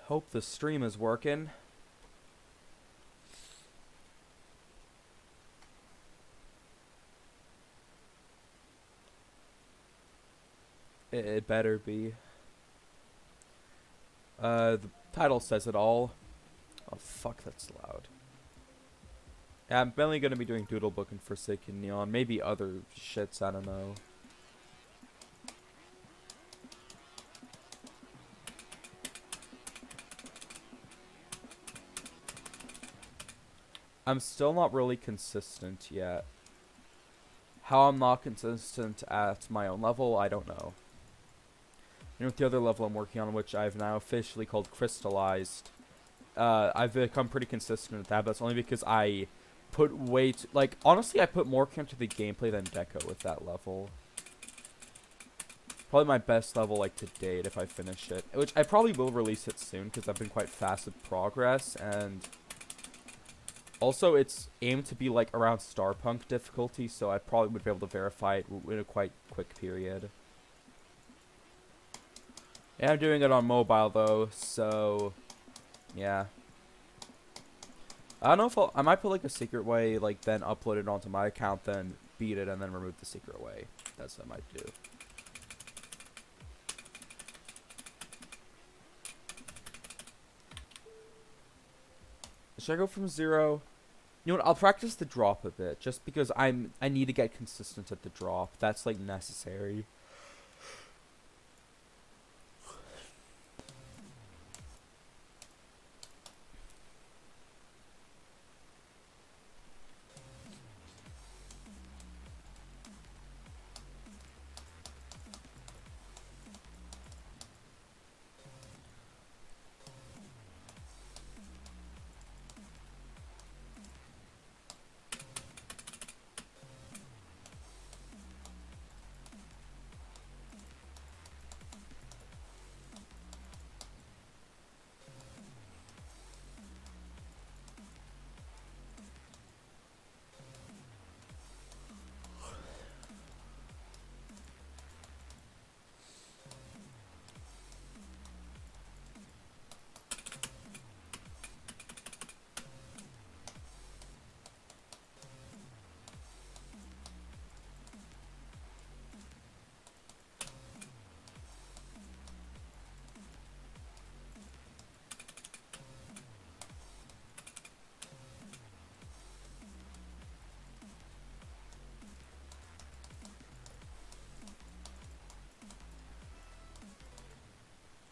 Hope the stream is working. It better be. The title says it all. Oh, fuck, that's loud. Yeah, I'm mainly gonna be doing Doodle Book and Forsaken Neon. Maybe other shits, I don't know. I'm still not really consistent yet. How I'm not consistent at my own level, I don't know. You know, with the other level I'm working on, which I've now officially called Crystallized, I've become pretty consistent at that, but it's only because I put like, honestly, I put more into the gameplay than Deco with that level. Probably my best level, like, to date, if I finish it. Which, I probably will release it soon, because I've been quite fast with progress, and also, it's aimed to be, like, around Starpunk difficulty, so I probably would be able to verify it in a quite quick period. Yeah, I'm doing it on mobile, though, so, yeah. I don't know if I might put, like, a secret way, like, then upload it onto my account, then beat it, and then remove the secret way. That's what I might do. Should I go from 0? You know what, I'll practice the drop a bit, just because I need to get consistent at the drop. That's, like, necessary.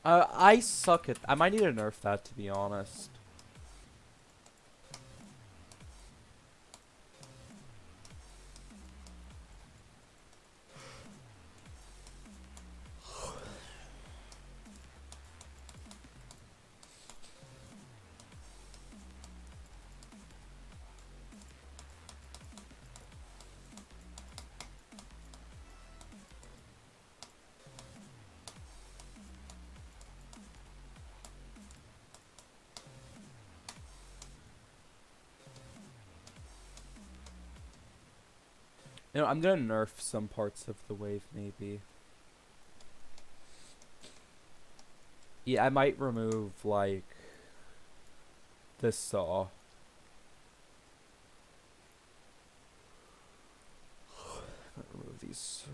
I suck at... I might need to nerf that, to be honest. You know, I'm gonna nerf some parts of the wave, maybe. Yeah, I might remove, like, this saw. Remove these saws.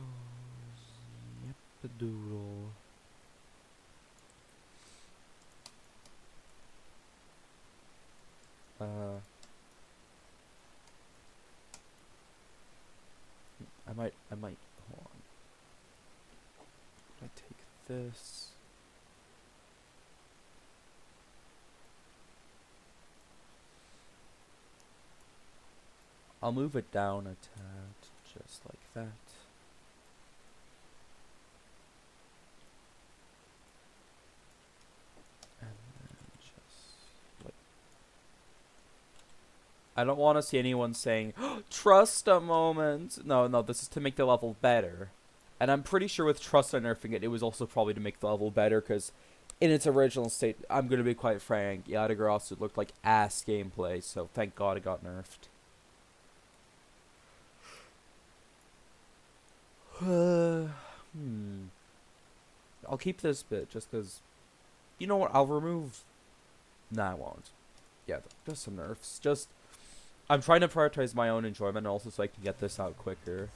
Yep, a doodle. I might, hold on. I take this. I'll move it down a tad, just like that. And then just like... I don't want to see anyone saying, oh, trust a moment. No, this is to make the level better. And I'm pretty sure with trust and nerfing it, it was also probably to make the level better, because in its original state, I'm going to be quite frank, Yadagrasu looked like ass gameplay, so thank God it got nerfed. I'll I'll keep this bit just because, you know what, I'll remove, nah, I won't. Yeah, just some nerfs. Just, I'm trying to prioritize my own enjoyment also so I can get this out quicker.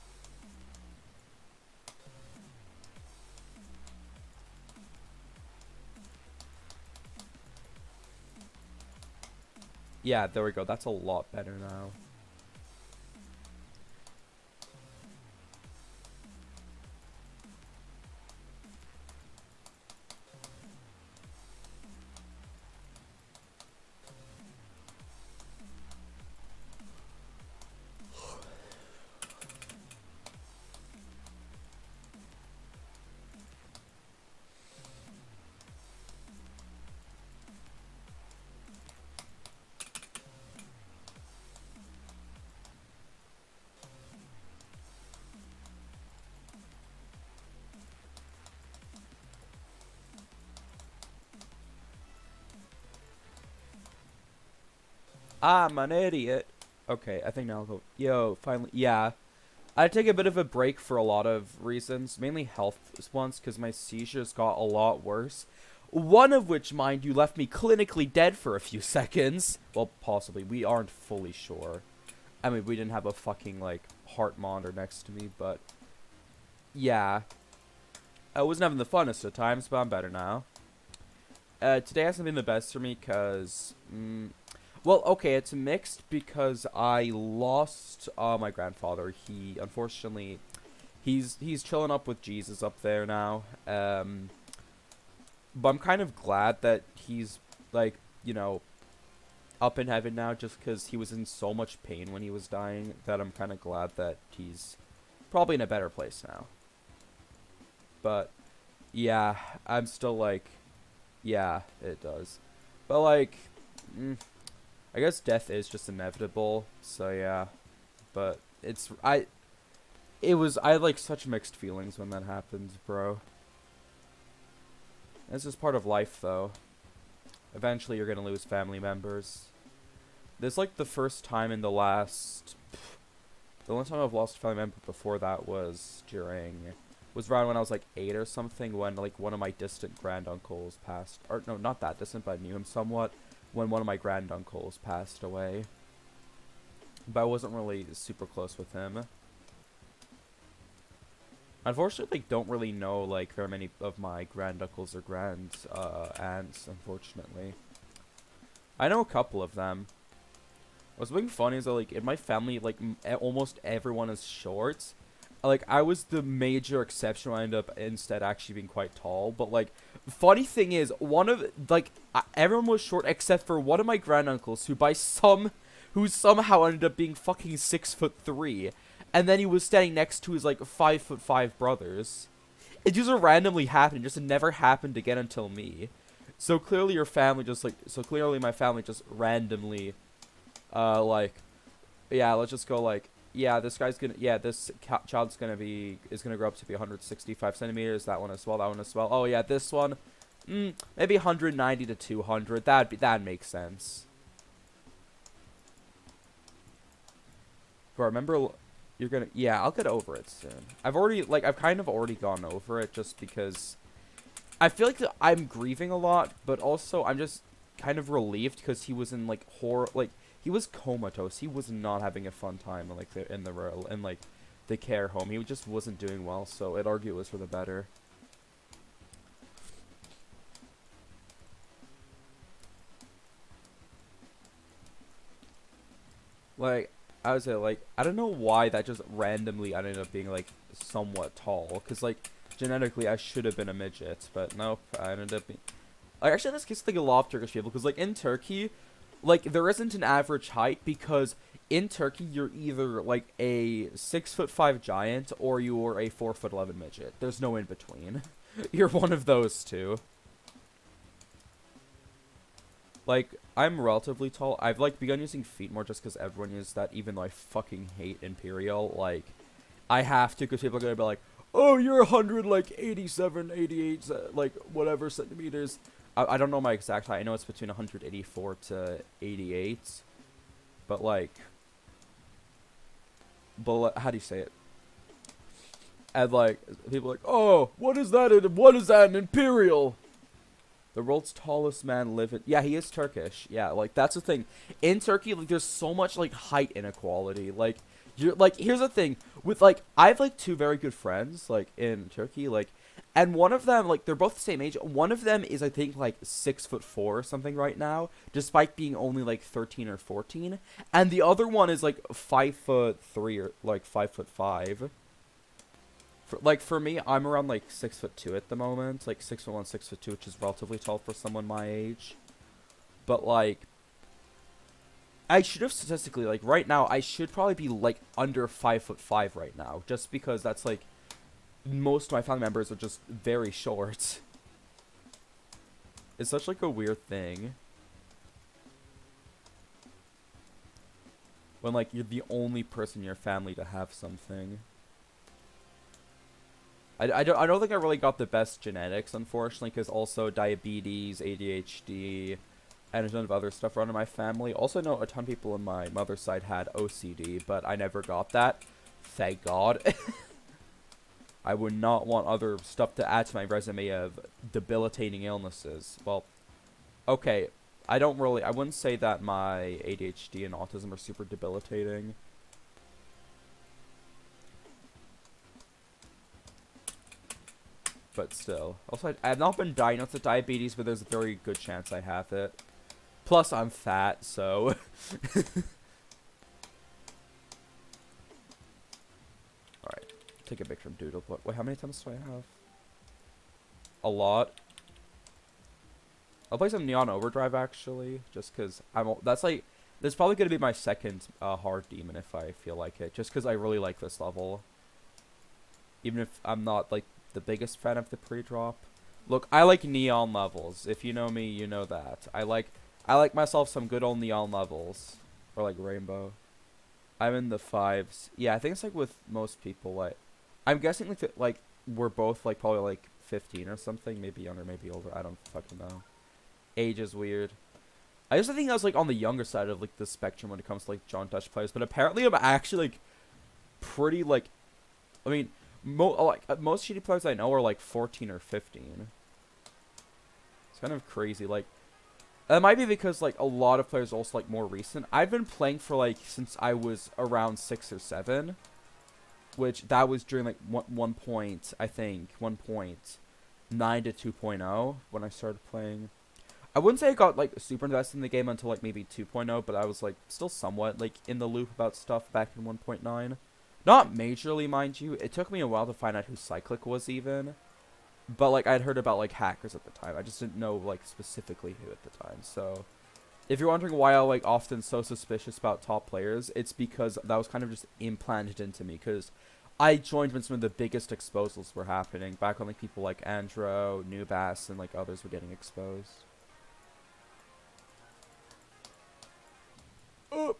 Yeah, there we go. That's a lot better now. I'm an idiot. Okay, I think now I'll go. Yo, finally. Yeah. I take a bit of a break for a lot of reasons, mainly health ones, because my seizures got a lot worse. One of which, mind you, left me clinically dead for a few seconds. Well, possibly. We aren't fully sure. I mean, we didn't have a fucking, like, heart monitor next to me, but... Yeah. I wasn't having the funnest of times, but I'm better now. Today hasn't been the best for me, because... well, okay, it's mixed because I lost my grandfather. He, unfortunately, he's chilling up with Jesus up there now. But I'm kind of glad that he's, like, you know, up in heaven now just because he was in so much pain when he was dying that I'm kind of glad that he's probably in a better place now. But, yeah, I'm still, like, yeah, it does. But, like... I guess death is just inevitable, so yeah. But I had like such mixed feelings when that happened, bro. This is part of life, though. Eventually you're gonna lose family members. This is like the first time in the last... The only time I've lost a family member before that was around when I was like 8 or something, when like one of my distant granduncles passed. Or no, not that distant, but I knew him somewhat. When one of my granduncles passed away. But I wasn't really super close with him. Unfortunately, I don't really know, like, very many of my granduncles or aunts, unfortunately. I know a couple of them. What's being funny is that, like, in my family, like, almost everyone is short. Like, I was the major exception. I ended up instead actually being quite tall. But, like, funny thing is, everyone was short except for one of my granduncles who somehow ended up being fucking 6'3", and then he was standing next to his, like, 5'5" brothers. It just randomly happened. It just never happened again until me. So clearly my family just randomly, like, yeah, let's just go, like, yeah, this child's gonna grow up to be 165 centimeters. That one as well. Oh yeah, this one, maybe 190 to 200. That makes sense. Bro, remember, yeah, I'll get over it soon. I've kind of already gone over it just because I feel like I'm grieving a lot, but also I'm just kind of relieved because he was in like he was comatose. He was not having a fun time in the care home. He just wasn't doing well, so I'd argue it was for the better. Like, I would say, like, I don't know why that just randomly ended up being, like, somewhat tall. Because, like, genetically I should have been a midget, but nope, I ended up being... Like, actually, this gets, like, a lot of Turkish people, because, like, in Turkey... Like, there isn't an average height because in Turkey, you're either, like, a 6'5" giant or you're a 4'11" midget. There's no in between. You're one of those two. Like, I'm relatively tall. I've, like, begun using feet more just because everyone uses that, even though I fucking hate Imperial. Like, I have to because people are going to be like, oh, you're 100, like, 87, 88, like, whatever centimeters. I don't know my exact height. I know it's between 184 to 88. But, like... But, how do you say it? And, like, people are like, oh, what is that? What is that, an Imperial? The world's tallest man living. Yeah, he is Turkish. Yeah, like, that's the thing. In Turkey, like, there's so much, like, height inequality. Like, you're, like, here's the thing. With, like, I have, like, two very good friends, like, in Turkey, like, and one of them, like, they're both the same age. One of them is, I think, like, 6'4" or something right now, despite being only, like, 13 or 14. And the other one is, like, 5'3" or, like, 5'5". For me, I'm around like 6'2" at the moment, like 6'1", 6'2", which is relatively tall for someone my age. But like, I should have statistically, like right now, I should probably be like under 5'5" right now, just because that's like most of my family members are just very short. It's such like a weird thing when like you're the only person in your family to have something. I don't think I really got the best genetics, unfortunately, because also diabetes, ADHD, and a ton of other stuff run in my family. Also know a ton of people on my mother's side had OCD, but I never got that. Thank God. I would not want other stuff to add to my resume of debilitating illnesses. Well, okay, I wouldn't say that my ADHD and autism are super debilitating. But still. Also, I have not been diagnosed with diabetes, but there's a very good chance I have it. Plus, I'm fat, so... Alright. Take a picture from Doodle. Wait, how many times do I have? A lot. I'll play some Neon Overdrive, actually. Just because that's like... This is probably going to be my second hard demon if I feel like it. Just because I really like this level. Even if I'm not, like, the biggest fan of the pre-drop. Look, I like neon levels. If you know me, you know that. I like myself some good old neon levels. Or like rainbow. I'm in the 5s. Yeah, I think it's like with most people, like I'm guessing like we're both like probably like 15 or something, maybe younger, maybe older. I don't fucking know. Age is weird. I used to think I was like on the younger side of like the spectrum when it comes to like John Dutch players, but apparently I'm actually like pretty like I mean most shitty players I know are like 14 or 15. It's kind of crazy. Like, that might be because like a lot of players are also like more recent. I've been playing for like since I was around 6 or 7, which that was during like 1.9 to 2.0 when I started playing. I wouldn't say I got like super invested in the game until like maybe 2.0, but I was like still somewhat like in the loop about stuff back in 1.9. Not majorly, mind you. It took me a while to find out who Cyclic was even. But, like, I'd heard about, like, hackers at the time. I just didn't know, like, specifically who at the time. So, if you're wondering why I'm, like, often so suspicious about top players, it's because that was kind of just implanted into me. Because I joined when some of the biggest exposals were happening. Back when, like, people like Andro, Nubass, and, like, others were getting exposed. Oh.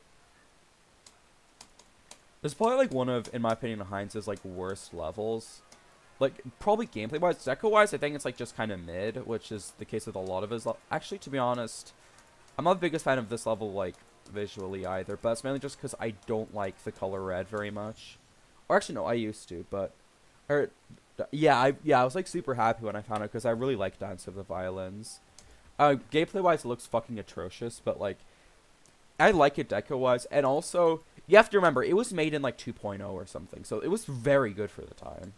It's probably, like, one of, in my opinion, Heinz's, like, worst levels. Like, probably gameplay-wise. Deco-wise, I think it's, like, just kind of mid, which is the case with a lot of his... Actually, to be honest, I'm not the biggest fan of this level, like, visually either. But that's mainly just because I don't like the color red very much. Or actually, no, I used to, but... Yeah, I was, like, super happy when I found it because I really like Dance of the Violins. Gameplay-wise, it looks fucking atrocious, but, like... I like it deco-wise, and also... You have to remember, it was made in, like, 2.0 or something, so it was very good for the time.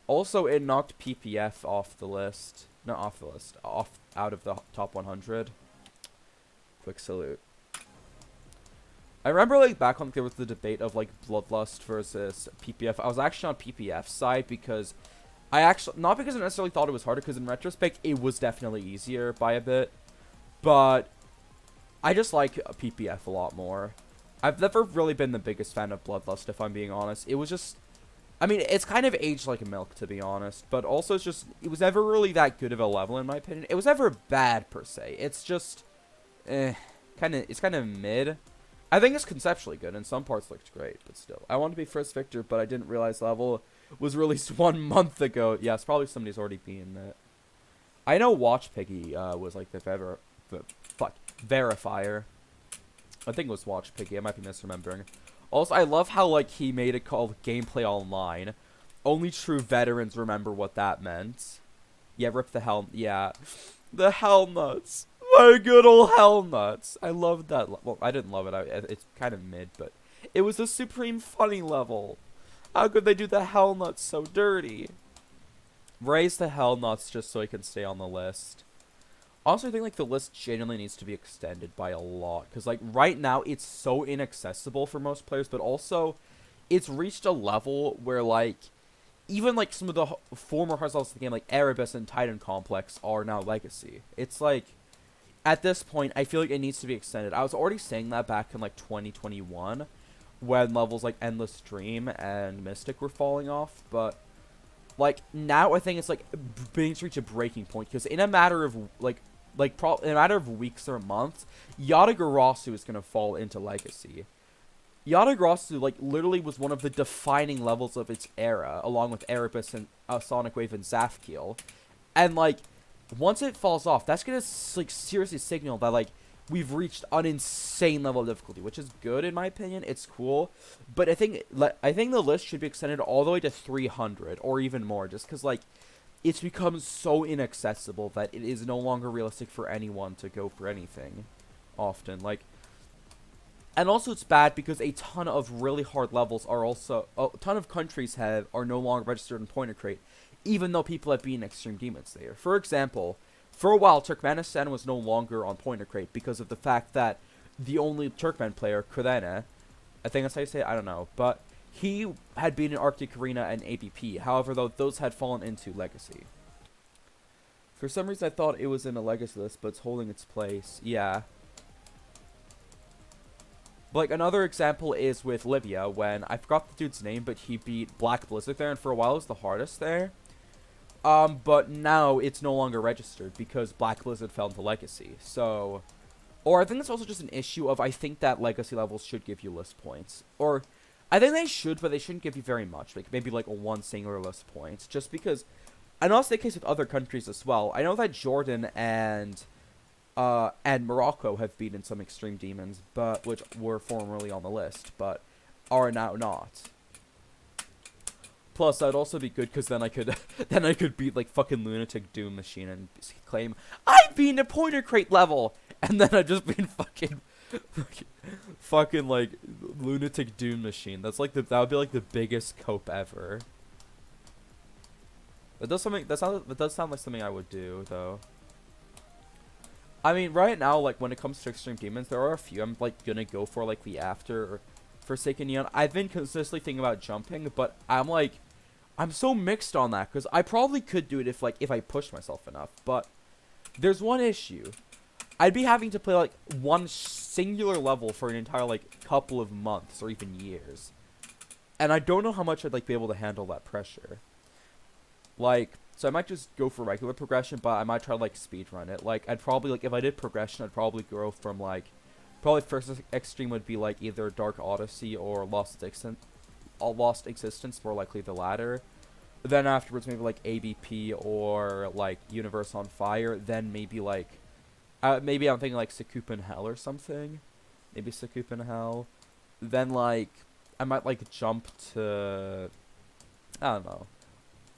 Also, it knocked PPF off the list. Not off the list. Out of the top 100. Quick salute. I remember, like, back when there was the debate of, like, Bloodlust versus PPF. I was actually on PPF's side because not because I necessarily thought it was harder, because in retrospect, it was definitely easier by a bit. But I just like PPF a lot more. I've never really been the biggest fan of Bloodlust, if I'm being honest. It was just... I mean, it's kind of aged like milk, to be honest. But also, it's just... It was never really that good of a level, in my opinion. It was never bad, per se. It's just... It's kind of mid. I think it's conceptually good, and some parts looked great, but still. I wanted to be first victor, but I didn't realize level was released 1 month ago. Yeah, it's probably somebody's already beaten it. I know Watch Piggy was like the verifier. I think it was Watch Piggy. I might be misremembering. Also, I love how, like, he made it called Gameplay Online. Only true veterans remember what that meant. Yeah, rip the hell... Yeah. The hell nuts. My good old hell nuts. I loved that. Well, I didn't love it. It's kind of mid, but... It was a supreme funny level. How could they do the hell nuts so dirty? Raise the hell nuts just so I can stay on the list. Also, I think, like, the list genuinely needs to be extended by a lot. Because, like, right now, it's so inaccessible for most players. But also, it's reached a level where, like, even, like, some of the former hard levels of the game, like Erebus and Titan Complex, are now legacy. It's, like, at this point, I feel like it needs to be extended. I was already saying that back in, like, 2021. When levels like Endless Dream and Mystic were falling off. But, like, now I think it's, like, beginning to reach a breaking point. Because in a matter of, in a matter of weeks or months, Yatagarasu is going to fall into Legacy. Yatagarasu, like, literally was one of the defining levels of its era, along with Erebus and Sonic Wave and Zafkiel. And, like, once it falls off, that's going to, like, seriously signal that, like, we've reached an insane level of difficulty, which is good in my opinion. It's cool. But I think the list should be extended all the way to 300 or even more, just because, like, it's become so inaccessible that it is no longer realistic for anyone to go for anything often. Like, and also it's bad because a ton of really hard levels are also, a ton of countries are no longer registered in Point of Crate, even though people have been Extreme Demon Slayer. For example, for a while, Turkmenistan was no longer on Point of Crate because of the fact that the only Turkmen player, Kurdane, I think that's how you say it, I don't know, but he had been in Arctic Arena and ABP. However, though, those had fallen into Legacy. For some reason, I thought it was in a Legacy list, but it's holding its place. Yeah. But, like, another example is with Libya, when I forgot the dude's name, but he beat Black Blizzard there, and for a while it was the hardest there. But now it's no longer registered because Black Blizzard fell into Legacy. So, or I think it's also just an issue of, I think that Legacy levels should give you list points. Or, I think they should, but they shouldn't give you very much. Like, maybe like one singular list points. Just because, I know it's the case with other countries as well. I know that Jordan and Morocco have beaten some Extreme Demons, but which were formerly on the list, but are now not. Plus, that'd also be good because then I could beat like fucking Lunatic Doom Machine and claim I've been a Pointer Crate level, and then I've just been fucking like Lunatic Doom Machine. That's like that would be like the biggest cope ever. That does sound like something I would do though. I mean, right now, like when it comes to Extreme Demons, there are a few I'm like gonna go for, like the After or Forsaken Neon. I've been consistently thinking about jumping, but I'm so mixed on that because I probably could do it if I pushed myself enough. But there's one issue. I'd be having to play like one singular level for an entire like couple of months or even years, and I don't know how much I'd like be able to handle that pressure. Like, so I might just go for regular progression, but I might try to like speedrun it. Like, I'd probably like if I did progression, I'd probably go from like. Probably first extreme would be like either Dark Odyssey or Lost Existence, more likely the latter. Then afterwards maybe like ABP or like Universe on Fire. Then maybe like, maybe I'm thinking like Sakupa in Hell or something. Maybe Sakupa in Hell. Then like, I might like jump to, I don't know,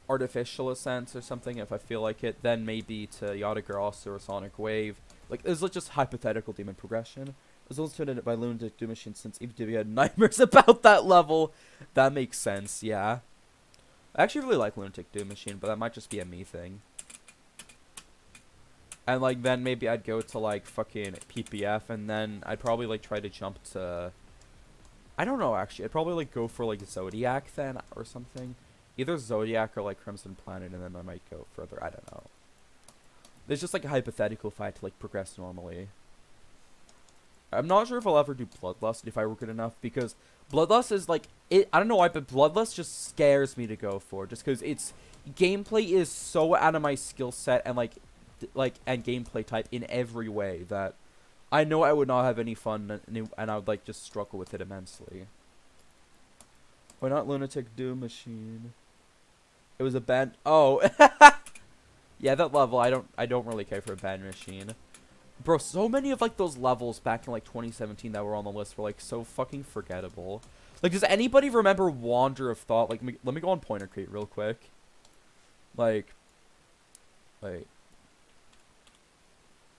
Artificial Ascent or something if I feel like it. Then maybe to Yatagarasu or Sonic Wave. Like, this is just hypothetical demon progression. I was also turned by Lunatic Doom Machine since even if you had nightmares about that level. That makes sense, yeah. I actually really like Lunatic Doom Machine, but that might just be a me thing. And, like, then maybe I'd go to, like, fucking PPF, and then I'd probably, like, try to jump to... I don't know, actually. I'd probably, like, go for, like, Zodiac then, or something. Either Zodiac or, like, Crimson Planet, and then I might go further. I don't know. There's just, like, a hypothetical fight to, like, progress normally. I'm not sure if I'll ever do Bloodlust if I were good enough, because Bloodlust is, like, I don't know why, but Bloodlust just scares me to go for, just because its gameplay is so out of my skill set and, and gameplay type in every way that I know I would not have any fun, and I would, like, just struggle with it immensely. Why not Lunatic Doom Machine? It was a band... Oh! Yeah, that level, I don't really care for a band machine. Bro, so many of, like, those levels back in, like, 2017 that were on the list were, like, so fucking forgettable. Like, does anybody remember Wander of Thought? Like, let me go on Pointer Crate real quick. Like, wait.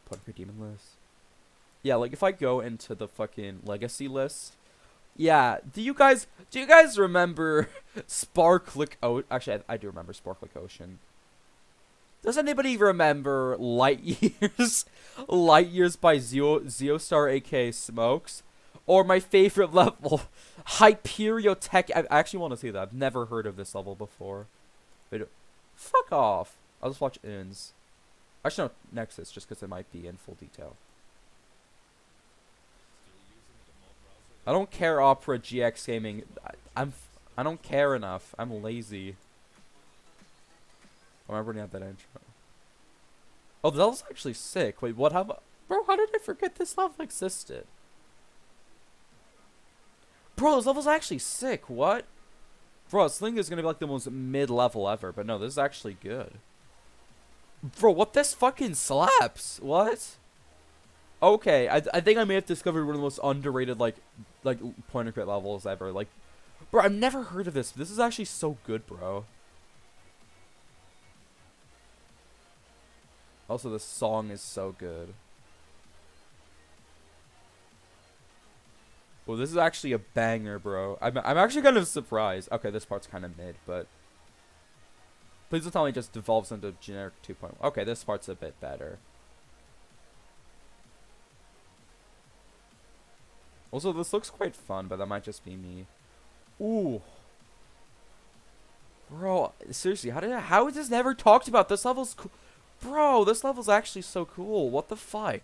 Pointer Crate Demon list. Yeah, like, if I go into the fucking Legacy list. Yeah, do you guys remember Sparklick Ocean? Actually, I do remember Sparklick Ocean. Does anybody remember Light Years? Light Years by Zeostar, aka Smokes? Or my favorite level, Hyperiotech. I actually want to see that. I've never heard of this level before. Wait, fuck off. I'll just watch Uns. Actually, no, Nexus, just because it might be in full detail. I don't care, Opera GX Gaming. I don't care enough. I'm lazy. I remember when you had that intro. Oh, the level's actually sick. Wait, what? Bro, how did I forget this level existed? Bro, this level's actually sick. What? Bro, I was thinking it's gonna be like the most mid-level ever, but no, this is actually good. Bro, what? This fucking slaps. What? Okay, I think I may have discovered one of the most underrated, like Pointer Crate levels ever. Like, bro, I've never heard of this. This is actually so good, bro. Also, the song is so good. Well, this is actually a banger, bro. I'm actually kind of surprised. Okay, this part's kind of mid, but please don't tell me it just devolves into generic 2.1. Okay, this part's a bit better. Also, this looks quite fun, but that might just be me. Ooh. Bro, seriously, how is this never talked about? This level's cool. Bro, this level's actually so cool. What the fuck?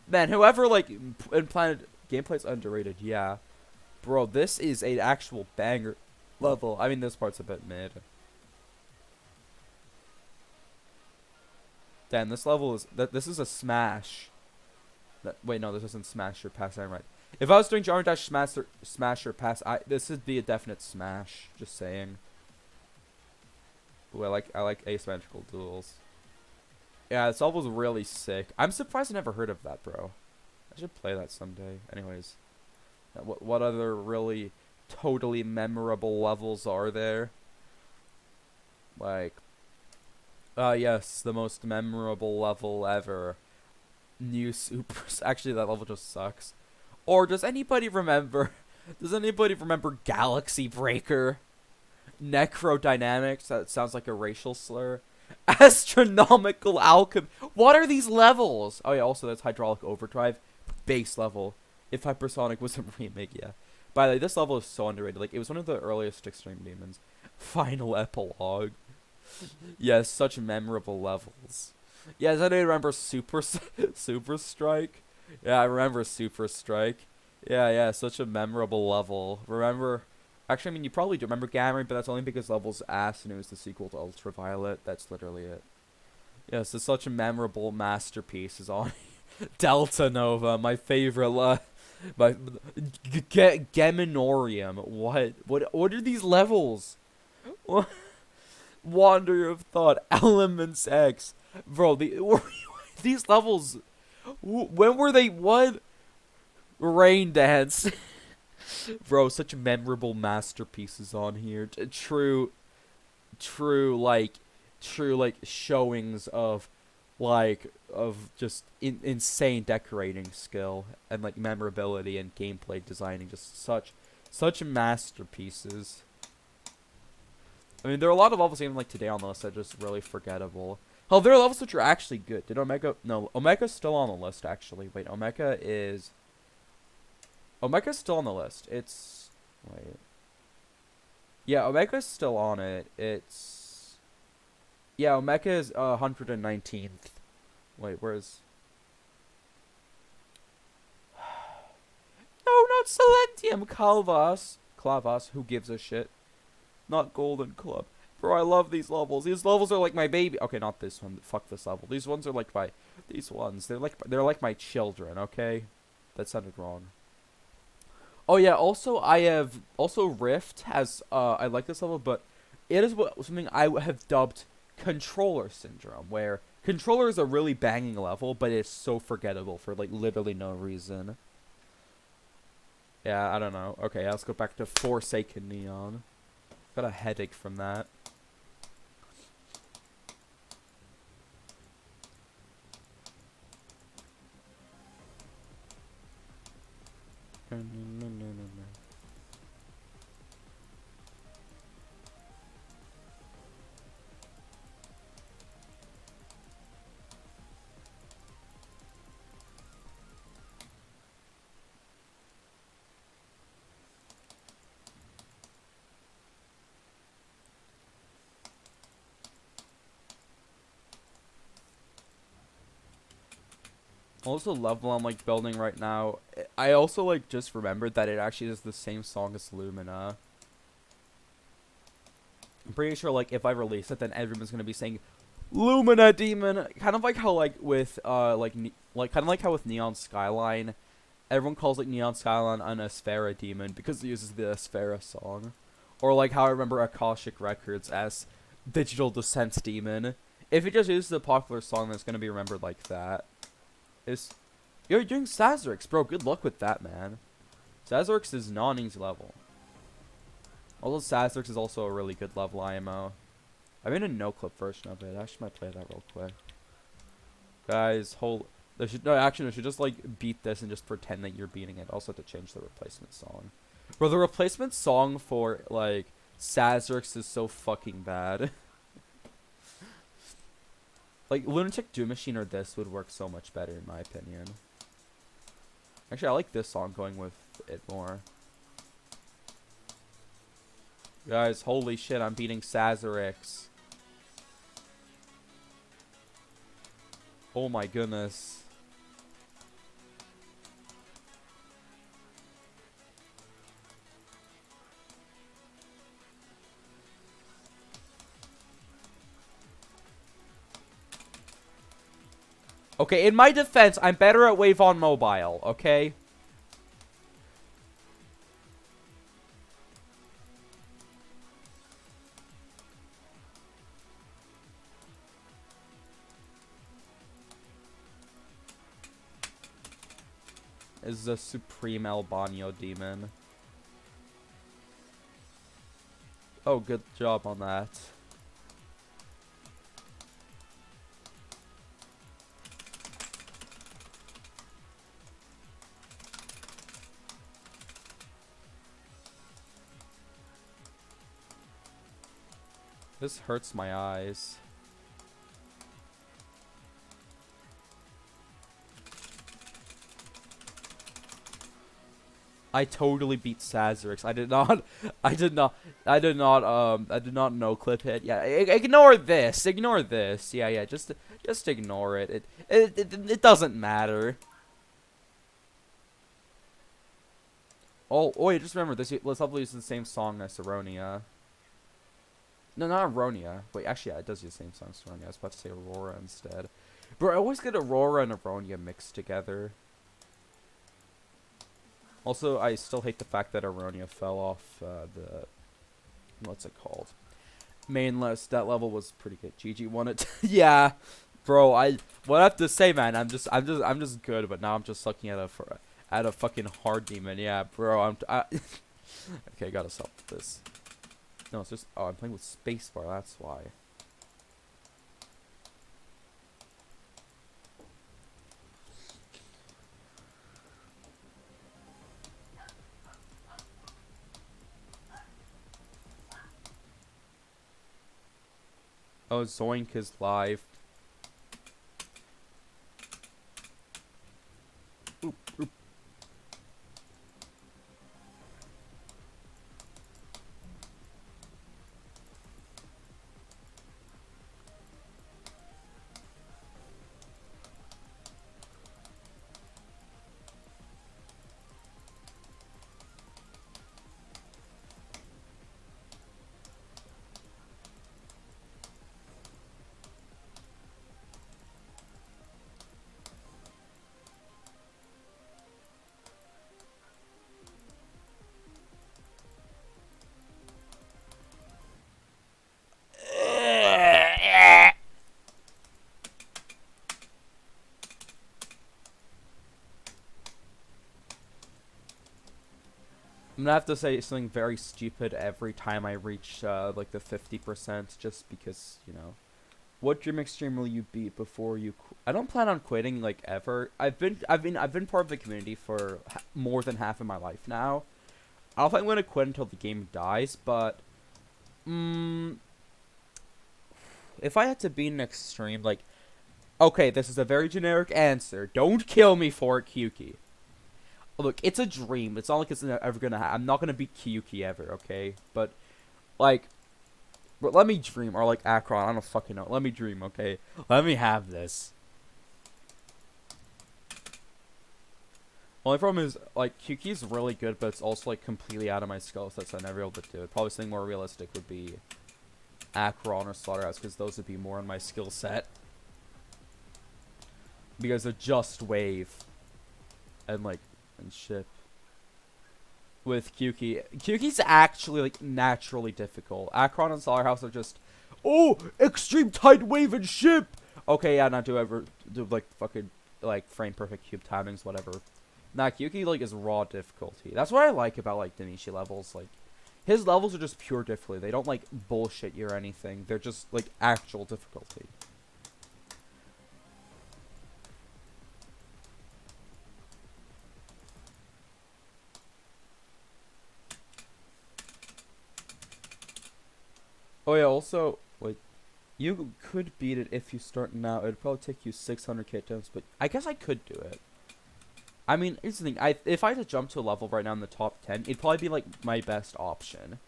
Man, whoever, like, in Planet Gameplay's underrated, yeah. Bro, this is an actual banger level. I mean, this part's a bit mid. Damn, this level is... This is a smash. Wait, no, this isn't smash or pass. I'm right. If I was doing Jarman Dash smash or pass, this would be a definite smash. Just saying. Ooh, I like asymmetrical duels. Yeah, this level's really sick. I'm surprised I never heard of that, bro. I should play that someday. Anyways, what other really totally memorable levels are there? Like, yes, the most memorable level ever. New Supers. Actually, that level just sucks. Or does anybody remember? Does anybody remember Galaxy Breaker? Necrodynamics. That sounds like a racial slur. Astronomical Alchemy. What are these levels? Oh yeah. Also, that's Hydraulic Overdrive. Base level. If Hypersonic was a remake, yeah. By the way, this level is so underrated. Like, it was one of the earliest Extreme Demons. Final Epilogue. Yes, such memorable levels. Yeah, does anybody remember Super Strike? Yeah, I remember Super Strike. Yeah, such a memorable level. Remember... Actually, I mean, you probably do remember Gamma Ray, but that's only because level's ass and it was the sequel to Ultraviolet. That's literally it. Yeah, so such a memorable masterpiece is on Delta Nova, my favorite my Geminorium. What are these levels? Wander of Thought, Elements X. Bro, these levels, when were they? What? Rain Dance. Bro, such memorable masterpieces on here. True showings of, just insane decorating skill and, like, memorability and gameplay designing. Just such masterpieces. I mean, there are a lot of levels even, like, today on the list that are just really forgettable. Oh, there are levels which are actually good. Did Omega... No, Omega's still on the list, actually. Wait, Omega's still on the list. It's... Wait. Yeah, Omega's still on it. It's... Yeah, Omega is 119th. Wait, where's... No, not Silentium! Clavas, who gives a shit? Not Golden Club. Bro, I love these levels. These levels are like my baby. Okay, not this one. Fuck this level. These ones are like my... These ones. They're like my children, okay? That sounded wrong. Oh yeah, also Rift has I like this level, but it is something I have dubbed controller syndrome, where controller is a really banging level, but it's so forgettable for, like, literally no reason. Yeah, I don't know. Okay, let's go back to Forsaken Neon. Got a headache from that. Also, level I'm like building right now. I also like just remembered that it actually is the same song as Lumina. I'm pretty sure like if I release it, then everyone's gonna be saying Lumina Demon. Kind of like how like with kind of like how with Neon Skyline, everyone calls like Neon Skyline an Asphera Demon because it uses the Asphera song, or like how I remember Akashic Records as Digital Descent Demon. If it just uses a popular song, then it's gonna be remembered like that. Is you're doing Sazerix, bro. Good luck with that, man. Sazerix is non-easy level. Although Sazerix is also a really good level IMO. I made a no-clip version of it. I actually might play that real quick. Guys, there should just like beat this and just pretend that you're beating it. Also have to change the replacement song. Bro, the replacement song for like Sazerix is so fucking bad. Like, Lunatic Doom Machine or this would work so much better, in my opinion. Actually, I like this song going with it more. Guys, holy shit, I'm beating Sazerix. Oh my goodness. Okay, in my defense, I'm better at Wave on mobile, okay? This is a Supreme Albano Demon. Oh, good job on that. This hurts my eyes. I totally beat Sazerix. I did not no clip hit. Yeah, ignore this. Ignore this. Yeah, just ignore it. It doesn't matter. Oh, wait, just remember this. Let's probably use the same song as Aronia. No, not Aronia. Wait, actually, yeah, it does use the same song as Aronia. I was about to say Aurora instead. Bro, I always get Aurora and Aronia mixed together. Also, I still hate the fact that Aronia fell off the... What's it called? Main list. That level was pretty good. GG won it. Yeah, bro. What I have to say, man. I'm just good. But now I'm just looking at a fucking hard demon. Yeah, bro. Okay, I gotta stop this. No, it's just... Oh, I'm playing with spacebar. That's why. Oh, Zoink is live. Oop, oop. gonna have to say something very stupid every time I reach like the 50%, just because, you know. What dream extreme will you beat before you? I don't plan on quitting like ever. I've been part of the community for more than half of my life now. I don't think I'm gonna quit until the game dies, but if I had to beat an extreme, like, okay, this is a very generic answer. Don't kill me for it, Kyuki. Look, it's a dream. It's not like it's ever gonna happen. I'm not gonna beat Kyuki ever, okay? But, like, but let me dream. Or, like, Akron. I don't fucking know. Let me dream, okay? Let me have this. Only problem is, like, Kyuki's really good, but it's also, like, completely out of my skill set, so I never able to do it. Probably something more realistic would be Akron or Slaughterhouse, because those would be more in my skill set. Because they're just wave. And, like, and ship. With Kyuki's actually, like, naturally difficult. Akron and Slaughterhouse are just, oh, extreme tight wave and ship! Okay, yeah, not do ever do, like, fucking, like, frame perfect cube timings, whatever. Nah, Kyuki, like, is raw difficulty. That's what I like about, like, Danishi levels. Like, his levels are just pure difficulty. They don't, like, bullshit you or anything. They're just, like, actual difficulty. Oh yeah, also, like, you could beat it if you start now. It'd probably take you 600k attempts, but I guess I could do it. I mean, here's the thing. If I had to jump to a level right now in the top 10, it'd probably be, like, my best option.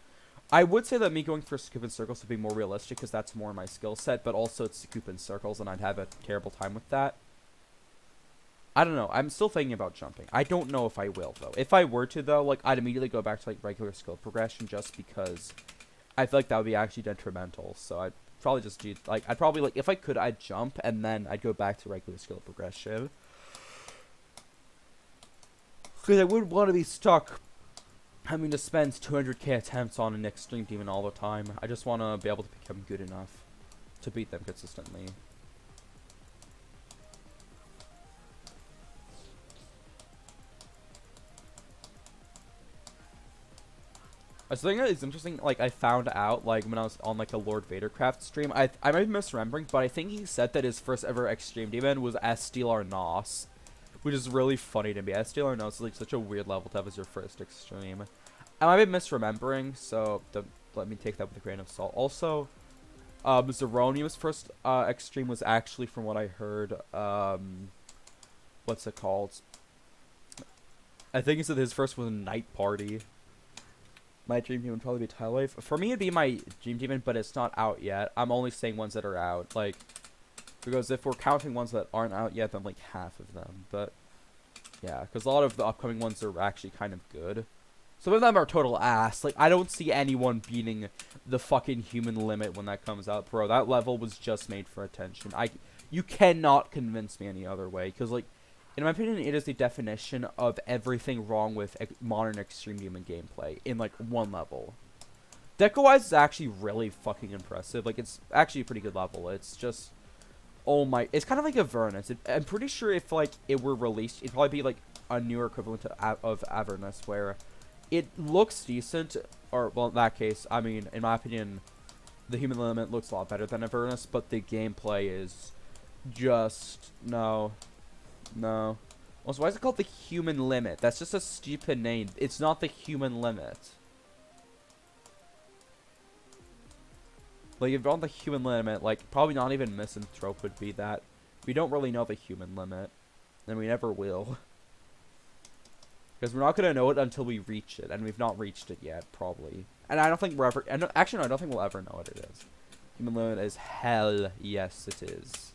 I would say that me going for scoop and circles would be more realistic, because that's more my skill set, but also it's scoop and circles, and I'd have a terrible time with that. I don't know. I'm still thinking about jumping. I don't know if I will, though. If I were to, though, like, I'd immediately go back to, like, regular skill progression, just because I feel like that would be actually detrimental. So I'd probably just do, like, I'd probably, like, if I could, I'd jump, and then I'd go back to regular skill progression. Because I wouldn't want to be stuck having to spend 200k attempts on an extreme demon all the time. I just want to be able to become good enough to beat them consistently. I think that is interesting, like, I found out, like, when I was on, like, a Lord Vadercraft stream, I might be misremembering, but I think he said that his first ever extreme demon was Estilar Nos, which is really funny to me. Estilar Nos is, like, such a weird level to have as your first extreme. I might be misremembering, so let me take that with a grain of salt. Also, Zeronium's first extreme was actually, from what I heard, what's it called? I think he said his first was a Night Party. My dream demon would probably be Tidal Wave. For me, it'd be my dream demon, but it's not out yet. I'm only saying ones that are out. Like, because if we're counting ones that aren't out yet, then, like, half of them. But, yeah, because a lot of the upcoming ones are actually kind of good. Some of them are total ass. Like, I don't see anyone beating the fucking human limit when that comes out. Bro, that level was just made for attention. You cannot convince me any other way. Because, like, in my opinion, it is the definition of everything wrong with modern Extreme Demon gameplay in, like, one level. Deco-wise is actually really fucking impressive. Like, it's actually a pretty good level. It's just, oh my, it's kind of like Avernus. I'm pretty sure if, like, it were released, it'd probably be, like, a newer equivalent of Avernus, where it looks decent, or, well, in that case, I mean, in my opinion, the human limit looks a lot better than Avernus, but the gameplay is just, no. Also, why is it called the human limit? That's just a stupid name. It's not the human limit. Like, if you're on the human limit, like, probably not even Misanthrope would be that. We don't really know the human limit. And we never will. Because we're not going to know it until we reach it. And we've not reached it yet, probably. And I don't think we're ever... Actually, no, I don't think we'll ever know what it is. Human limit is hell. Yes, it is.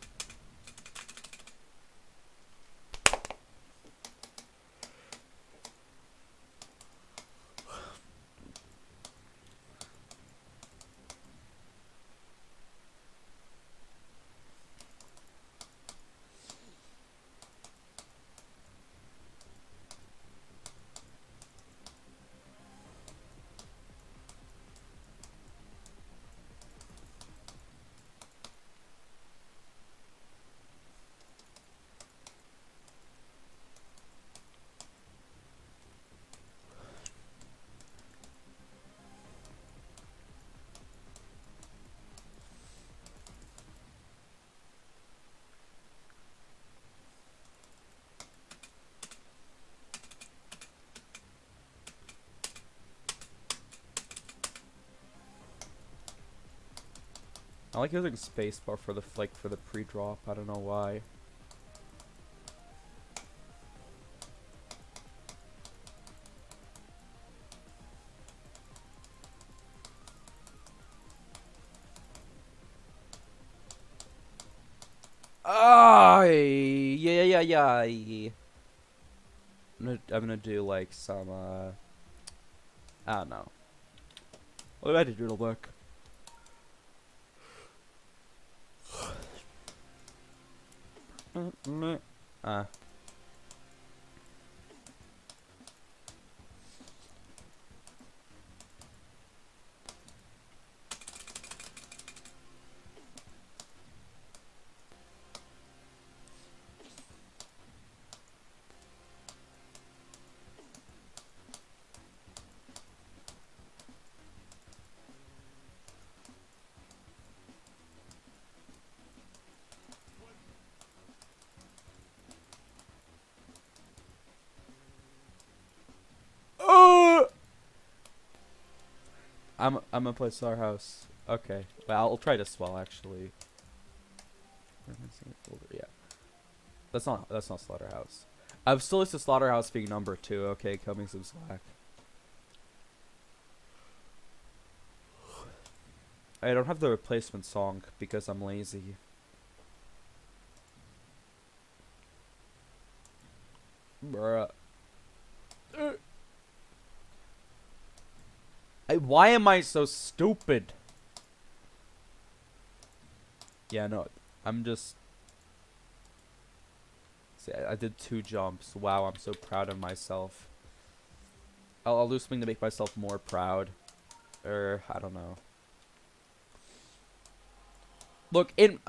I like using spacebar for the for the pre-drop. I don't know why. Ah, yeah. I'm gonna do like some I don't know. What did I do to look? Uh. Oh! I'm gonna play Slaughterhouse. Okay. Well, I'll try to swell actually. Yeah. That's not Slaughterhouse. I'm still used to Slaughterhouse being number 2. Okay, cut me some slack. I don't have the replacement song because I'm lazy. Bruh. Why am I so stupid? Yeah, no. I'm just... See, I did 2 jumps. Wow, I'm so proud of myself. I'll do something to make myself more proud. Or, I don't know. Look, I mean,